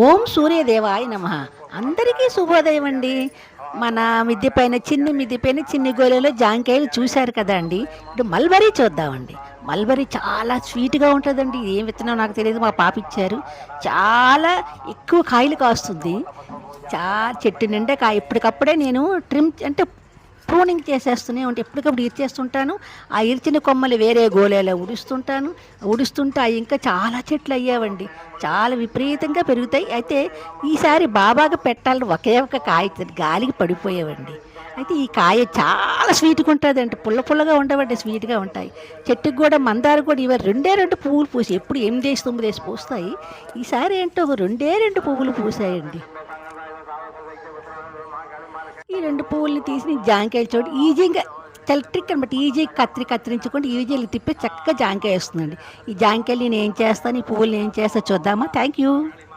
ఓం సూర్యదేవాయ నమః. అందరికీ శుభోదయం అండి. మన మిద్దె పైన చిన్ని గోళెలో జాంకాయలు చూశారు కదా అండి. ఇప్పుడు మల్బరీ చూద్దామండి. మల్బరీ చాలా స్వీట్‌గా ఉంటదండి. ఏం విత్తనో నాకు తెలీదు. మా పాప ఇచ్చారు. చాలా ఎక్కువ కాయలు కాస్తుంది. చా చెట్టు నిండా కాయ ఎప్పటికప్పుడే నేను ట్రిమ్ అంటే ప్రూనింగ్ చేసేస్తూనే ఉంటే ఎప్పటికప్పుడు ఇరిచేస్తుంటాను. ఆ ఇరిచిన కొమ్మలు వేరే గోళేలో ఉడుస్తుంటాను. ఉడుస్తుంటే అవి ఇంకా చాలా చెట్లు అయ్యావండి. చాలా విపరీతంగా పెరుగుతాయి. అయితే ఈసారి బాబాగా పెట్టాలని ఒకే ఒక కాయ గాలికి పడిపోయావండి. అయితే ఈ కాయ చాలా స్వీట్‌గా ఉంటదండి. పుల్ల పుల్లగా ఉండవండి, స్వీట్‌గా ఉంటాయి. చెట్టుకి కూడా మందార కూడా ఇవి రెండే 2 పువ్వులు పూసాయి. ఎప్పుడు 8, 9 పూస్తాయి. ఈసారి ఏంటో ఒక రెండే 2 పువ్వులు పూసాయండి. ఈ 2 పువ్వుల్ని తీసి నేను జాంకాయల చోటు ఈజీగా చాలా ట్రిక్ అనమాట. ఈజీగా కత్తిరించుకుంటే ఈజీగా తిప్పి చక్కగా జాంకాయ వస్తుందండి. ఈ జాంకాయలు నేను ఏం చేస్తాను, ఈ పువ్వులు ఏం చేస్తా చూద్దామా? Thank you.